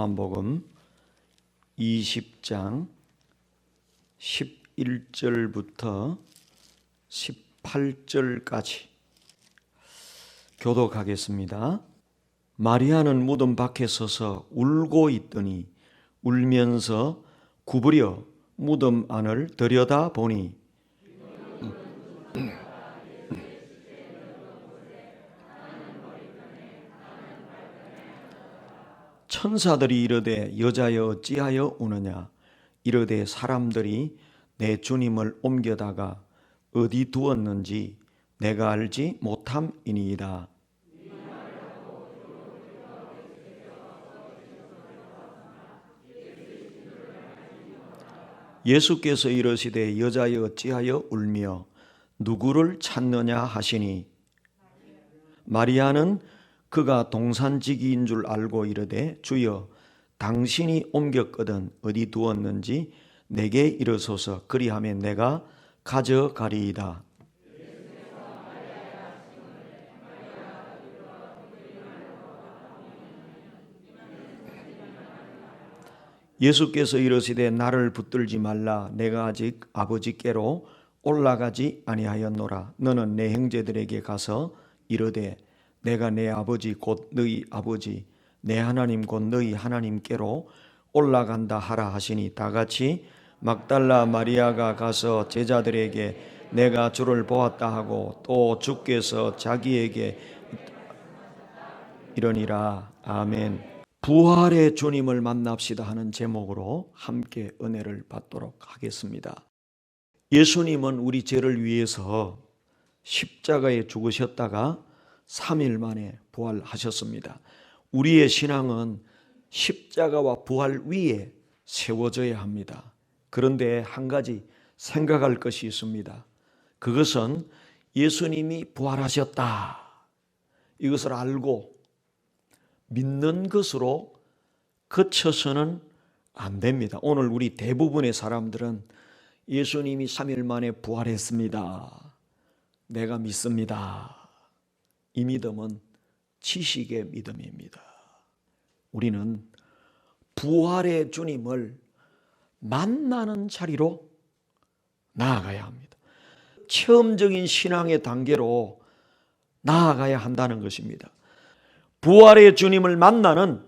요한복음 20장 11절부터 18절까지 교독하겠습니다. 마리아는 무덤 밖에 서서 울고 있더니 울면서 구부려 무덤 안을 들여다보니 천사들이 이르되 여자여 어찌하여 우느냐 이르되 사람들이 내 주님을 옮겨다가 어디 두었는지 내가 알지 못함이니이다. 예수께서 이르시되 여자여 어찌하여 울며 누구를 찾느냐 하시니 마리아는 그가 동산지기인 줄 알고 이르되 주여 당신이 옮겼거든 어디 두었는지 내게 이르소서 그리하면 내가 가져가리이다. 예수께서 이르시되 나를 붙들지 말라 내가 아직 아버지께로 올라가지 아니하였노라. 너는 내 형제들에게 가서 이르되 내가 내 아버지 곧 너희 아버지 내 하나님 곧 너희 하나님께로 올라간다 하라 하시니 다같이 막달라 마리아가 가서 제자들에게 내가 주를 보았다 하고 또 주께서 자기에게 이러니라. 아멘. 부활의 주님을 만납시다 하는 제목으로 함께 은혜를 받도록 하겠습니다. 예수님은 우리 죄를 위해서 십자가에 죽으셨다가 3일 만에 부활하셨습니다. 우리의 신앙은 십자가와 부활 위에 세워져야 합니다. 그런데 한 가지 생각할 것이 있습니다. 그것은 예수님이 부활하셨다. 이것을 알고 믿는 것으로 그쳐서는 안 됩니다. 오늘 우리 대부분의 사람들은 예수님이 3일 만에 부활했습니다. 내가 믿습니다. 이 믿음은 지식의 믿음입니다. 우리는 부활의 주님을 만나는 자리로 나아가야 합니다. 체험적인 신앙의 단계로 나아가야 한다는 것입니다. 부활의 주님을 만나는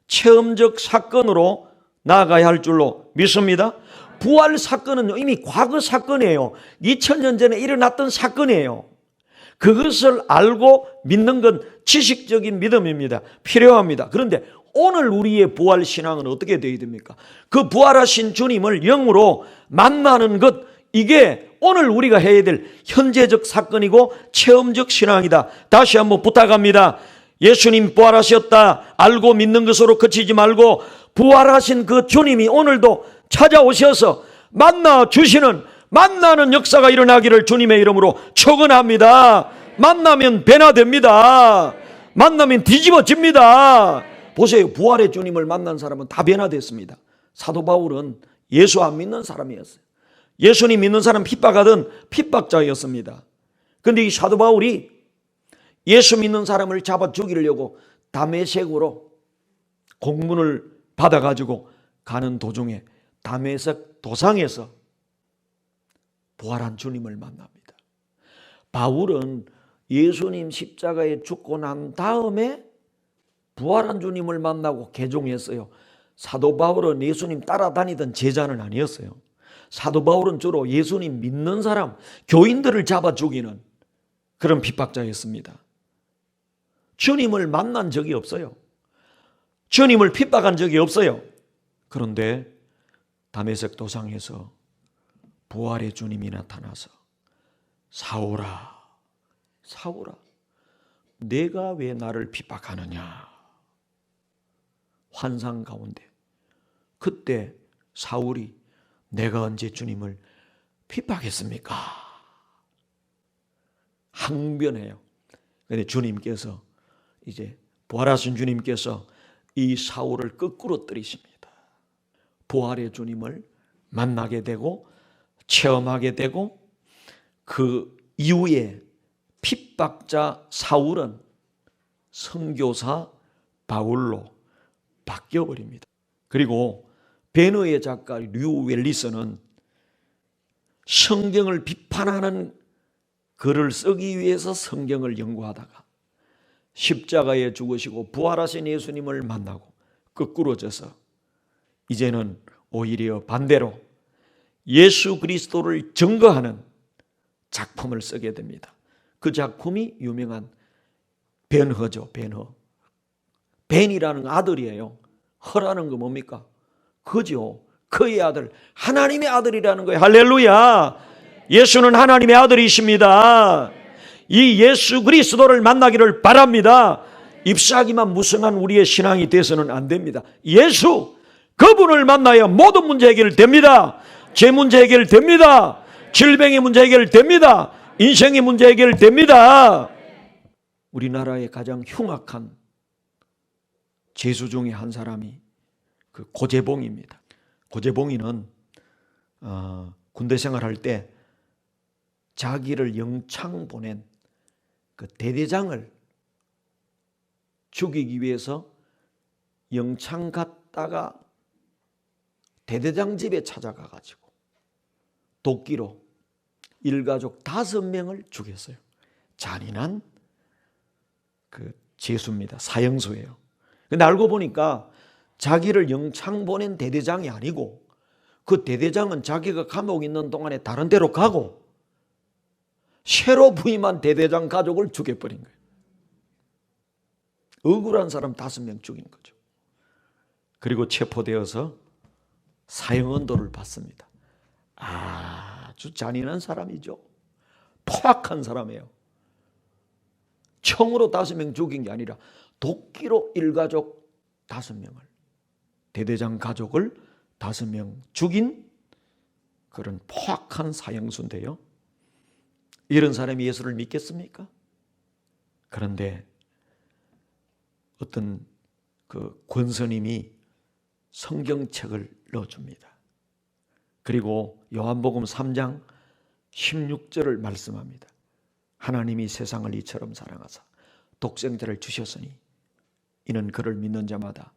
체험적 사건으로 나아가야 할 줄로 믿습니다. 부활 사건은 이미 과거 사건이에요. 2000년 전에 일어났던 사건이에요. 그것을 알고 믿는 건 지식적인 믿음입니다. 필요합니다. 그런데 오늘 우리의 부활 신앙은 어떻게 되어야 됩니까? 그 부활하신 주님을 영으로 만나는 것, 이게 오늘 우리가 해야 될 현재적 사건이고 체험적 신앙이다. 다시 한번 부탁합니다. 예수님 부활하셨다 알고 믿는 것으로 그치지 말고 부활하신 그 주님이 오늘도 찾아오셔서 만나는 역사가 일어나기를 주님의 이름으로 축원합니다. 만나면 변화됩니다. 만나면 뒤집어집니다. 보세요. 부활의 주님을 만난 사람은 다 변화됐습니다. 사도 바울은 예수 안 믿는 사람이었어요. 예수님 믿는 사람 핍박하던 핍박자였습니다. 그런데 이 사도 바울이 예수 믿는 사람을 잡아 죽이려고 다메섹으로 공문을 받아가지고 가는 도중에 다메섹 도상에서 부활한 주님을 만납니다. 바울은 예수님 십자가에 죽고 난 다음에 부활한 주님을 만나고 개종했어요. 사도 바울은 예수님 따라다니던 제자는 아니었어요. 사도 바울은 주로 예수님 믿는 사람, 교인들을 잡아 죽이는 그런 핍박자였습니다. 주님을 만난 적이 없어요. 주님을 핍박한 적이 없어요. 그런데 다메섹 도상에서 부활의 주님이 나타나서 사울아, 사울아, 내가 왜 나를 핍박하느냐. 환상 가운데 그때 사울이 내가 언제 주님을 핍박했습니까? 항변해요. 그런데 주님께서 이제 부활하신 주님께서 이 사울을 거꾸로 때리십니다. 부활의 주님을 만나게 되고 체험하게 되고 그 이후에 핍박자 사울은 선교사 바울로 바뀌어버립니다. 그리고 배너의 작가 류 웰리스는 성경을 비판하는 글을 쓰기 위해서 성경을 연구하다가 십자가에 죽으시고 부활하신 예수님을 만나고 거꾸로 져서 이제는 오히려 반대로 예수 그리스도를 증거하는 작품을 쓰게 됩니다. 그 작품이 유명한 벤허죠. 벤허. 벤이라는 아들이에요. 허라는 거 뭡니까? 그죠. 그의 아들, 하나님의 아들이라는 거예요. 할렐루야. 예수는 하나님의 아들이십니다. 이 예수 그리스도를 만나기를 바랍니다. 잎사귀만 무성한 우리의 신앙이 돼서는 안 됩니다. 예수, 그분을 만나야 모든 문제 해결됩니다. 제 문제 해결됩니다. 질병의 문제 해결됩니다. 인생의 문제 해결됩니다. 우리나라의 가장 흉악한 죄수 중에 한 사람이 그 고재봉입니다. 고재봉이는 군대 생활할 때 자기를 영창 보낸 그 대대장을 죽이기 위해서 영창 갔다가 대대장 집에 찾아가 가지고 도끼로 일가족 5명을 죽였어요. 잔인한 그 죄수입니다. 사형수예요. 근데 알고 보니까 자기를 영창 보낸 대대장이 아니고 그 대대장은 자기가 감옥에 있는 동안에 다른 데로 가고 새로 부임한 대대장 가족을 죽여버린 거예요. 억울한 사람 5명 죽인 거죠. 그리고 체포되어서 사형언도를 받습니다. 아주 잔인한 사람이죠. 포악한 사람이에요. 총으로 5명 죽인 게 아니라 도끼로 일가족 5명을, 대대장 가족을 5명 죽인 그런 포악한 사형수인데요. 이런 사람이 예수를 믿겠습니까? 그런데 어떤 그 권스님이 성경책을 넣어줍니다. 그리고 요한복음 3장 16절을 말씀합니다. 하나님이 세상을 이처럼 사랑하사 독생자를 주셨으니 이는 그를 믿는 자마다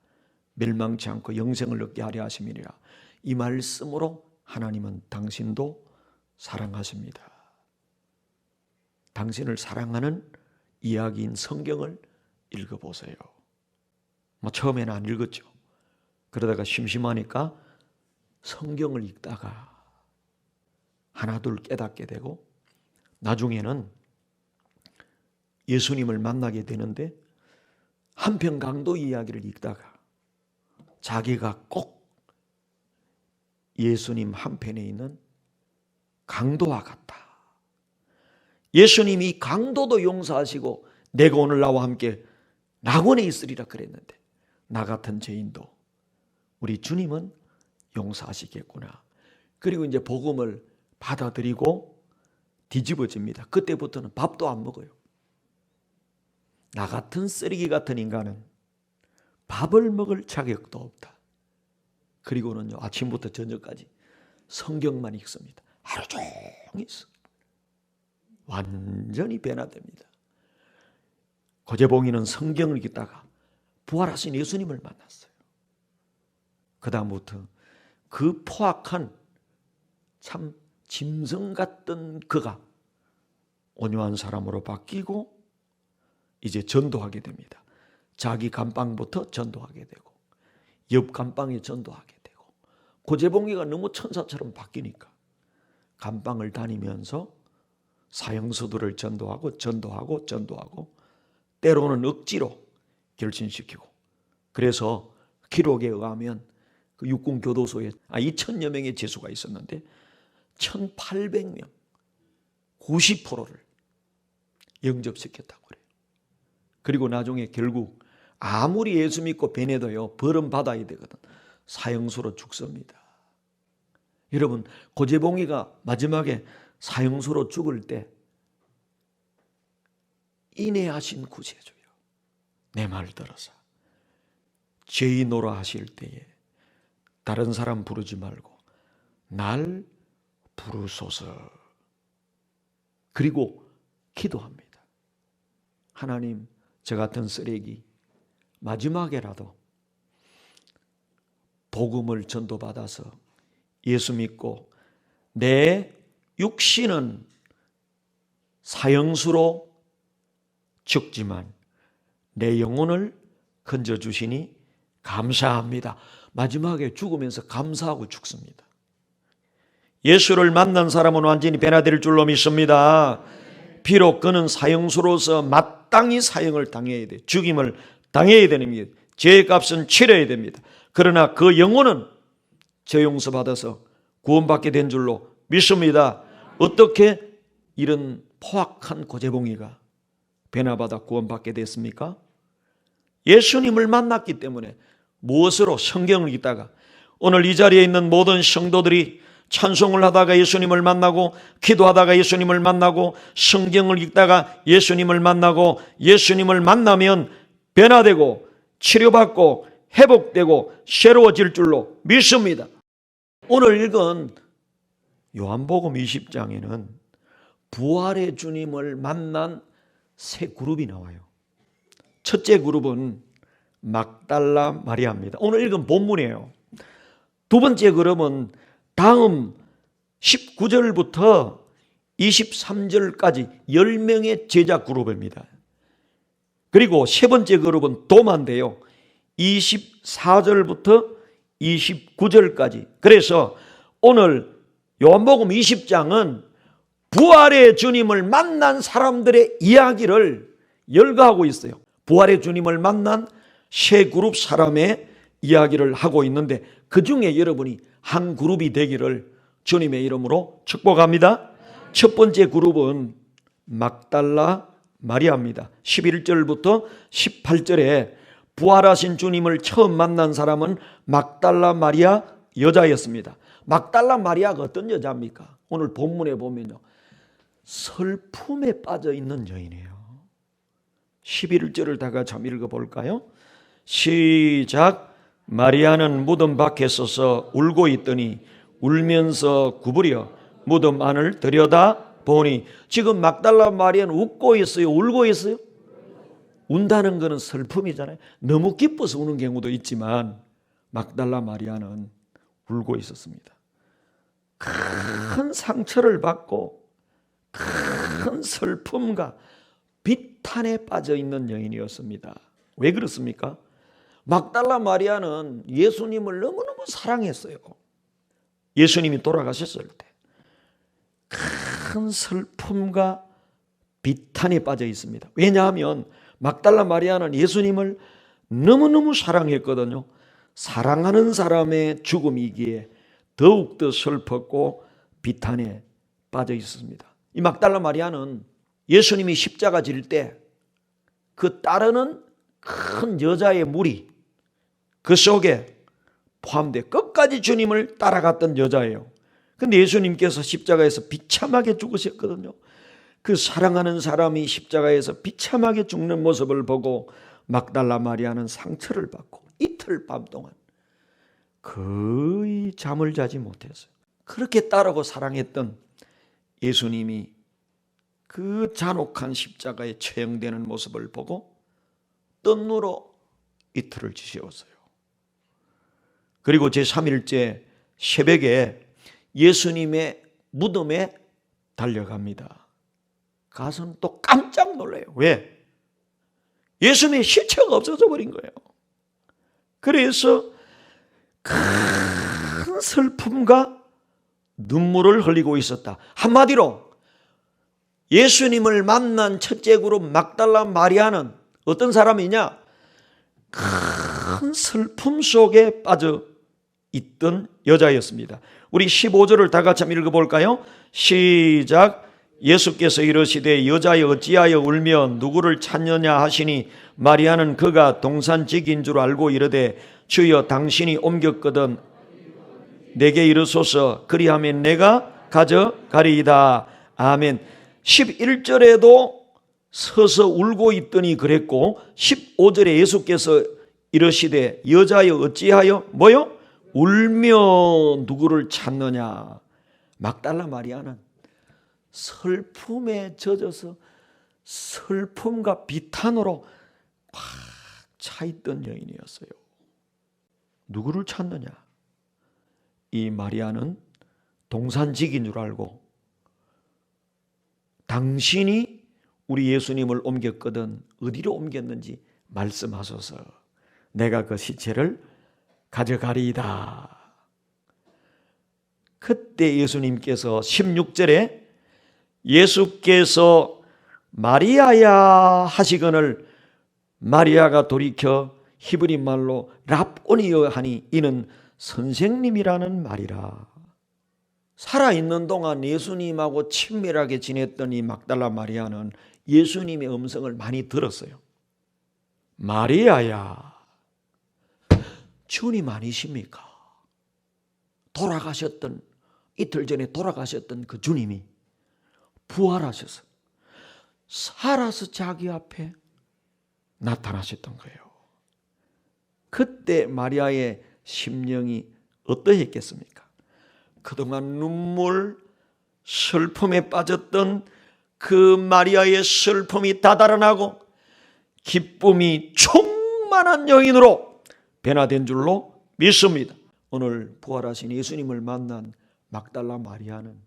멸망치 않고 영생을 얻게 하려 하심이니라. 이 말씀으로 하나님은 당신도 사랑하십니다. 당신을 사랑하는 이야기인 성경을 읽어보세요. 처음에는 안 읽었죠. 그러다가 심심하니까 성경을 읽다가 하나둘 깨닫게 되고 나중에는 예수님을 만나게 되는데 한편 강도 이야기를 읽다가 자기가 꼭 예수님 한편에 있는 강도와 같다. 예수님이 강도도 용서하시고 내가 오늘 나와 함께 낙원에 있으리라 그랬는데 나 같은 죄인도 우리 주님은 용서하시겠구나. 그리고 이제 복음을 받아들이고 뒤집어집니다. 그때부터는 밥도 안 먹어요. 나 같은 쓰레기 같은 인간은 밥을 먹을 자격도 없다. 그리고는요, 아침부터 저녁까지 성경만 읽습니다. 하루 종일 완전히 변화됩니다. 고재봉이는 성경을 읽다가 부활하신 예수님을 만났어요. 그 다음부터 그 포악한 참 짐승 같던 그가 온유한 사람으로 바뀌고 이제 전도하게 됩니다. 자기 감방부터 전도하게 되고 옆 감방에 전도하게 되고 고재봉이가 너무 천사처럼 바뀌니까 감방을 다니면서 사형수들을 전도하고 때로는 억지로 결신시키고 그래서 기록에 의하면 그 육군 교도소에 2,000여 명의 죄수가 있었는데 1,800명 90%를 영접시켰다고 그래요. 그리고 나중에 결국 아무리 예수 믿고 변해도요 벌은 받아야 되거든. 사형수로 죽습니다. 여러분 고재봉이가 마지막에 사형수로 죽을 때 인내하신 구세주여 내 말 들어서 죄인노라 하실 때에 다른 사람 부르지 말고 날 부르소서. 그리고 기도합니다. 하나님 저 같은 쓰레기 마지막에라도 복음을 전도받아서 예수 믿고 내 육신은 사형수로 죽지만 내 영혼을 건져주시니 감사합니다. 마지막에 죽으면서 감사하고 죽습니다. 예수를 만난 사람은 완전히 변화될 줄로 믿습니다. 비록 그는 사형수로서 마땅히 사형을 당해야 돼. 죽임을 당해야 됩니다. 죄의 값은 치러야 됩니다. 그러나 그 영혼은 죄 용서받아서 구원받게 된 줄로 믿습니다. 어떻게 이런 포악한 고재봉이가 변화받아 구원받게 됐습니까? 예수님을 만났기 때문에. 무엇으로? 성경을 읽다가. 오늘 이 자리에 있는 모든 성도들이 찬송을 하다가 예수님을 만나고, 기도하다가 예수님을 만나고, 성경을 읽다가 예수님을 만나고, 예수님을 만나면 변화되고 치료받고 회복되고 새로워질 줄로 믿습니다. 오늘 읽은 요한복음 20장에는 부활의 주님을 만난 세 그룹이 나와요. 첫째 그룹은 막달라 마리아입니다. 오늘 읽은 본문이에요. 두 번째 그룹은 다음 19절부터 23절까지 10명의 제자 그룹입니다. 그리고 세 번째 그룹은 도마인데요. 24절부터 29절까지. 그래서 오늘 요한복음 20장은 부활의 주님을 만난 사람들의 이야기를 열거하고 있어요. 부활의 주님을 만난 세 그룹 사람의 이야기를 하고 있는데 그 중에 여러분이 한 그룹이 되기를 주님의 이름으로 축복합니다. 첫 번째 그룹은 막달라 마리아입니다. 11절부터 18절에 부활하신 주님을 처음 만난 사람은 막달라 마리아 여자였습니다. 막달라 마리아가 어떤 여자입니까? 오늘 본문에 보면요, 슬픔에 빠져 있는 여인이에요. 11절을 다 같이 한번 읽어볼까요? 시작. 마리아는 무덤 밖에 서서 울고 있더니 울면서 구부려 무덤 안을 들여다 보니. 지금 막달라 마리아는 웃고 있어요? 울고 있어요? 운다는 것은 슬픔이잖아요. 너무 기뻐서 우는 경우도 있지만 막달라 마리아는 울고 있었습니다. 큰 상처를 받고 큰 슬픔과 비탄에 빠져 있는 여인이었습니다. 왜 그렇습니까? 막달라 마리아는 예수님을 너무너무 사랑했어요. 예수님이 돌아가셨을 때 큰 슬픔과 비탄에 빠져 있습니다. 왜냐하면 막달라 마리아는 예수님을 너무너무 사랑했거든요. 사랑하는 사람의 죽음이기에 더욱더 슬펐고 비탄에 빠져 있었습니다. 이 막달라 마리아는 예수님이 십자가 질 때 그 따르는 큰 여자의 무리 그 속에 포함돼 끝까지 주님을 따라갔던 여자예요. 근데 예수님께서 십자가에서 비참하게 죽으셨거든요. 그 사랑하는 사람이 십자가에서 비참하게 죽는 모습을 보고 막달라 마리아는 상처를 받고 이틀 밤 동안 거의 잠을 자지 못했어요. 그렇게 따르고 사랑했던 예수님이 그 잔혹한 십자가에 처형되는 모습을 보고 뜬누로 이틀을 지새웠어요. 그리고 제3일째 새벽에 예수님의 무덤에 달려갑니다. 가서는 또 깜짝 놀라요. 왜? 예수님의 시체가 없어져 버린 거예요. 그래서 큰 슬픔과 눈물을 흘리고 있었다. 한마디로 예수님을 만난 첫째 그룹 막달라 마리아는 어떤 사람이냐? 큰 슬픔 속에 빠져 있던 여자였습니다. 우리 15절을 다 같이 한번 읽어볼까요? 시작. 예수께서 이르시되 여자여 어찌하여 울며 누구를 찾느냐 하시니 마리아는 그가 동산직인 줄 알고 이르되 주여 당신이 옮겼거든 내게 이르소서 그리하면 내가 가져가리이다. 아멘. 11절에도 서서 울고 있더니 그랬고 15절에 예수께서 이르시되 여자여 어찌하여 뭐요? 울며 누구를 찾느냐. 막달라 마리아는 슬픔에 젖어서 슬픔과 비탄으로 꽉 차있던 여인이었어요. 누구를 찾느냐? 이 마리아는 동산직인 줄 알고 당신이 우리 예수님을 옮겼거든 어디로 옮겼는지 말씀하소서. 내가 그 시체를 가져가리이다. 그때 예수님께서 16절에 예수께서 마리아야 하시거늘 마리아가 돌이켜 히브리 말로 랍오니여 하니 이는 선생님이라는 말이라. 살아있는 동안 예수님하고 친밀하게 지냈던 이 막달라 마리아는 예수님의 음성을 많이 들었어요. 마리아야, 주님 아니십니까? 돌아가셨던, 이틀 전에 돌아가셨던 그 주님이 부활하셔서 살아서 자기 앞에 나타나셨던 거예요. 그때 마리아의 심령이 어떠했겠습니까? 그동안 눈물, 슬픔에 빠졌던 그 마리아의 슬픔이 다 달아나고 기쁨이 충만한 여인으로 변화된 줄로 믿습니다. 오늘 부활하신 예수님을 만난 막달라 마리아는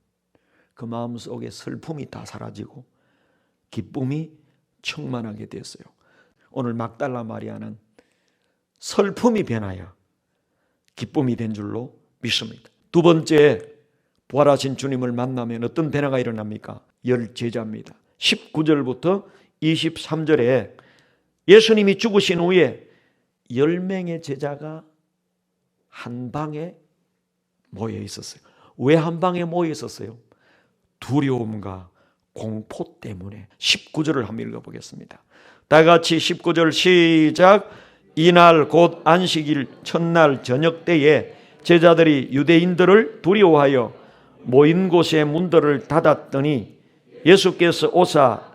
그 마음속에 슬픔이 다 사라지고 기쁨이 충만하게 됐어요. 오늘 막달라 마리아는 슬픔이 변하여 기쁨이 된 줄로 믿습니다. 두 번째, 부활하신 주님을 만나면 어떤 변화가 일어납니까? 열 제자입니다. 19절부터 23절에 예수님이 죽으신 후에 10명의 제자가 한 방에 모여 있었어요. 왜 한 방에 모여 있었어요? 두려움과 공포 때문에. 19절을 한번 읽어보겠습니다. 다 같이 19절 시작. 이날 곧 안식일 첫날 저녁 때에 제자들이 유대인들을 두려워하여 모인 곳의 문들을 닫았더니 예수께서 오사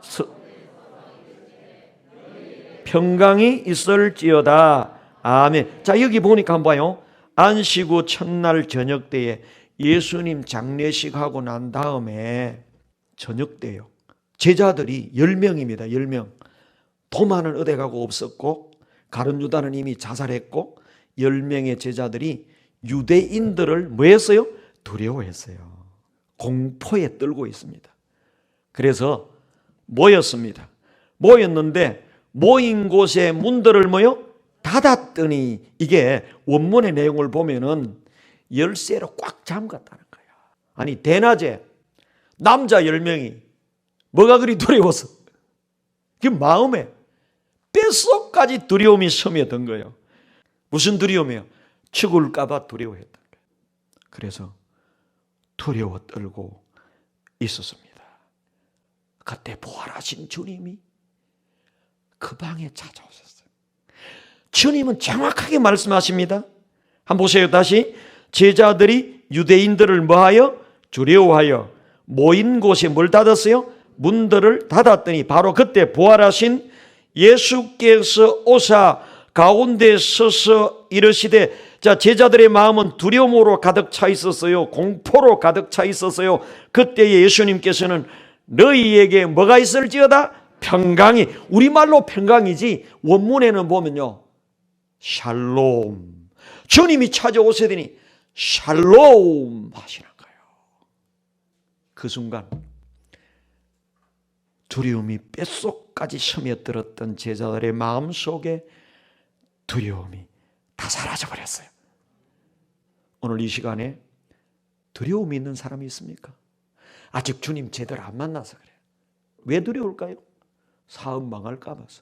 평강이 있을지어다. 아멘. 자, 여기 보니까 한번 봐요. 안식 후 첫날 저녁 때에 예수님 장례식하고 난 다음에 저녁 때요. 제자들이 10명입니다. 10명. 도마는 어디 가고 없었고 가룟 유다는 이미 자살했고 10명의 제자들이 유대인들을 뭐 했어요? 두려워했어요. 공포에 떨고 있습니다. 그래서 모였습니다. 모였는데 모인 곳의 문들을 뭐요? 닫았더니 이게 원문의 내용을 보면은 열쇠로 꽉 잠갔다는 거야. 아니 대낮에 남자 10명이 뭐가 그리 두려워서 그 마음에 뼛속까지 두려움이 스며든 거예요. 무슨 두려움이요? 죽을까 봐 두려워했던 거예요. 그래서 두려워 떨고 있었습니다. 그때 부활하신 주님이 그 방에 찾아오셨어요. 주님은 정확하게 말씀하십니다. 한번 보세요. 다시. 제자들이 유대인들을 뭐하여? 두려워하여 모인 곳에 뭘 닫았어요? 문들을 닫았더니 바로 그때 부활하신 예수께서 오사 가운데 서서 이르시되, 자, 제자들의 마음은 두려움으로 가득 차 있었어요. 공포로 가득 차 있었어요. 그때 예수님께서는 너희에게 뭐가 있을지어다? 평강이. 우리말로 평강이지 원문에는 보면요 샬롬. 주님이 찾아오시더니 샬롬 하시는 거예요. 그 순간 두려움이 뼛속까지 스며들었던 제자들의 마음속에 두려움이 다 사라져버렸어요. 오늘 이 시간에 두려움이 있는 사람이 있습니까? 아직 주님 제대로 안 만나서 그래요. 왜 두려울까요? 사업 망할까 봐서.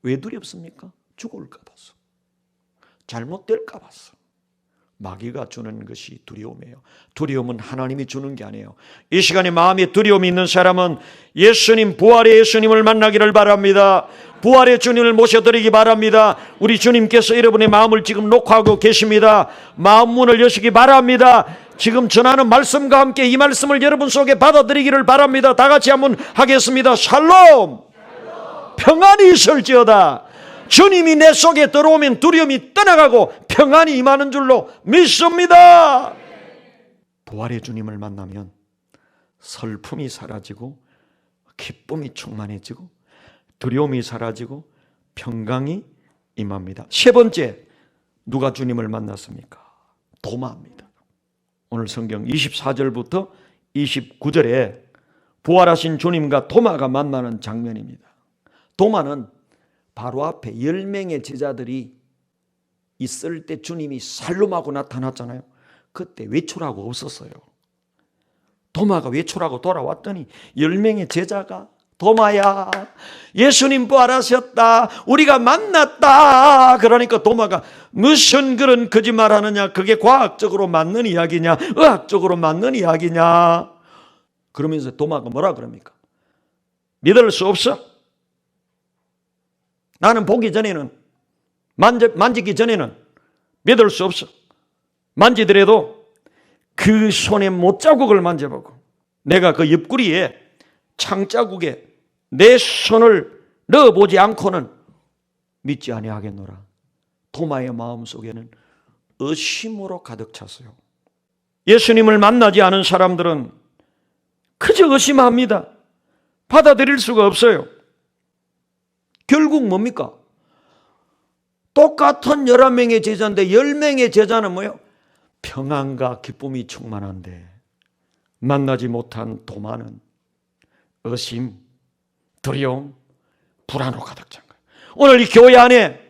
왜 두렵습니까? 죽을까 봐서. 잘못될까 봐서. 마귀가 주는 것이 두려움이에요. 두려움은 하나님이 주는 게 아니에요. 이 시간에 마음에 두려움이 있는 사람은 예수님, 부활의 예수님을 만나기를 바랍니다. 부활의 주님을 모셔드리기 바랍니다. 우리 주님께서 여러분의 마음을 지금 녹화하고 계십니다. 마음 문을 여시기 바랍니다. 지금 전하는 말씀과 함께 이 말씀을 여러분 속에 받아들이기를 바랍니다. 다 같이 한번 하겠습니다. 샬롬! 평안이 있을지어다. 주님이 내 속에 들어오면 두려움이 떠나가고 평안이 임하는 줄로 믿습니다. 부활의 주님을 만나면 슬픔이 사라지고 기쁨이 충만해지고 두려움이 사라지고 평강이 임합니다. 세 번째, 누가 주님을 만났습니까? 도마입니다. 오늘 성경 24절부터 29절에 부활하신 주님과 도마가 만나는 장면입니다. 도마는 바로 앞에 10명의 제자들이 있을 때 주님이 살롬하고 나타났잖아요. 그때 외출하고 없었어요. 도마가 외출하고 돌아왔더니 10명의 제자가 도마야, 예수님 부활하셨다, 우리가 만났다. 그러니까 도마가 무슨 그런 거짓말하느냐, 그게 과학적으로 맞는 이야기냐, 의학적으로 맞는 이야기냐. 그러면서 도마가 뭐라 그럽니까? 믿을 수 없어? 나는 보기 전에는, 만지기 전에는 믿을 수 없어. 만지더라도 그 손의 못자국을 만져보고 내가 그 옆구리에 창자국에 내 손을 넣어보지 않고는 믿지 아니하겠노라. 도마의 마음속에는 의심으로 가득 찼어요. 예수님을 만나지 않은 사람들은 그저 의심합니다. 받아들일 수가 없어요. 결국 뭡니까? 똑같은 11명의 제자인데 10명의 제자는 뭐예요? 평안과 기쁨이 충만한데 만나지 못한 도마는 의심, 두려움, 불안으로 가득 찬 거예요. 오늘 이 교회 안에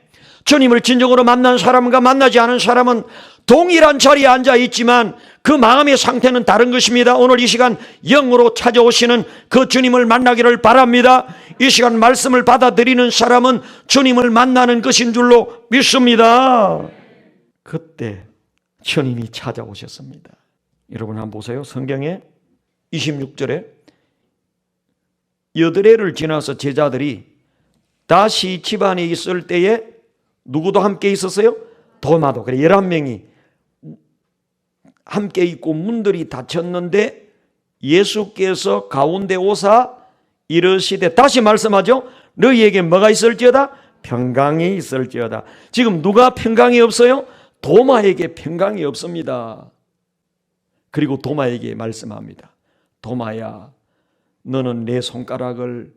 주님을 진정으로 만난 사람과 만나지 않은 사람은 동일한 자리에 앉아 있지만 그 마음의 상태는 다른 것입니다. 오늘 이 시간 영으로 찾아오시는 그 주님을 만나기를 바랍니다. 이 시간 말씀을 받아들이는 사람은 주님을 만나는 것인 줄로 믿습니다. 그때 주님이 찾아오셨습니다. 여러분 한번 보세요. 성경에 26절에 8해를 지나서 제자들이 다시 집안에 있을 때에 누구도 함께 있었어요? 도마도. 그래 11명이 함께 있고 문들이 닫혔는데 예수께서 가운데 오사 이르시되, 다시 말씀하죠. 너희에게 뭐가 있을지어다? 평강이 있을지어다. 지금 누가 평강이 없어요? 도마에게 평강이 없습니다. 그리고 도마에게 말씀합니다. 도마야, 너는 내 손가락을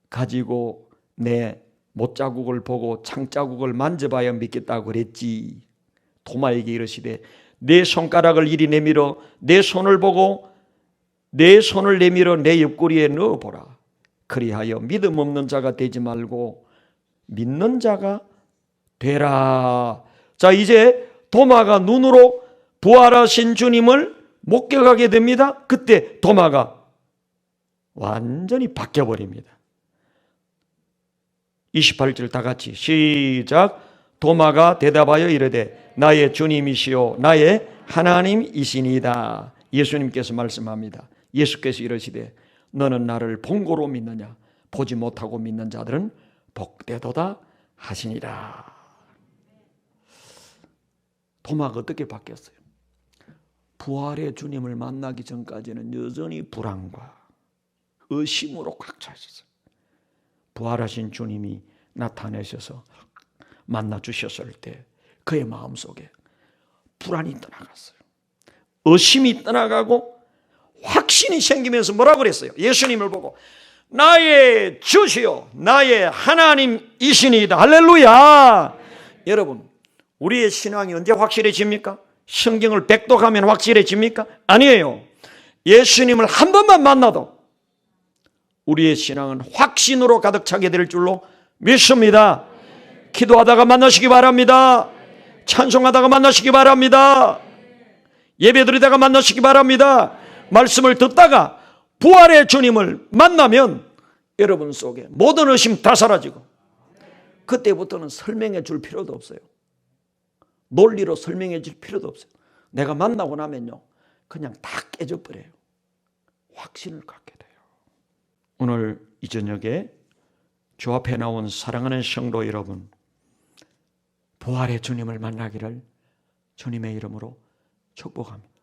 가지고 내 못자국을 보고 창자국을 만져봐야 믿겠다고 그랬지. 도마에게 이르시되 내 손가락을 이리 내밀어 내 손을 보고 내 손을 내밀어 내 옆구리에 넣어보라. 그리하여 믿음 없는 자가 되지 말고 믿는 자가 되라. 자, 이제 도마가 눈으로 부활하신 주님을 목격하게 됩니다. 그때 도마가 완전히 바뀌어버립니다. 28절 다 같이 시작. 도마가 대답하여 이르되 나의 주님이시요 나의 하나님이시니이다. 예수님께서 말씀합니다. 예수께서 이르시되 너는 나를 본고로 믿느냐? 보지 못하고 믿는 자들은 복되도다 하시니라. 도마가 어떻게 바뀌었어요? 부활의 주님을 만나기 전까지는 여전히 불안과 의심으로 꽉 차 있었어요. 부활하신 주님이 나타내셔서 만나 주셨을 때 그의 마음속에 불안이 떠나갔어요. 의심이 떠나가고 확신이 생기면서 뭐라고 그랬어요? 예수님을 보고 나의 주시요 나의 하나님이시니이다. 할렐루야. 여러분, 우리의 신앙이 언제 확실해집니까? 성경을 백독하면 확실해집니까? 아니에요. 예수님을 한 번만 만나도 우리의 신앙은 확신으로 가득 차게 될 줄로 믿습니다. 기도하다가 만나시기 바랍니다. 찬송하다가 만나시기 바랍니다. 예배드리다가 만나시기 바랍니다. 말씀을 듣다가 부활의 주님을 만나면 여러분 속에 모든 의심 다 사라지고 그때부터는 설명해 줄 필요도 없어요. 논리로 설명해 줄 필요도 없어요. 내가 만나고 나면요 그냥 다 깨져버려요. 확신을 갖게 돼요. 오늘 이 저녁에 주 앞에 나온 사랑하는 성도 여러분, 부활의 주님을 만나기를 주님의 이름으로 축복합니다.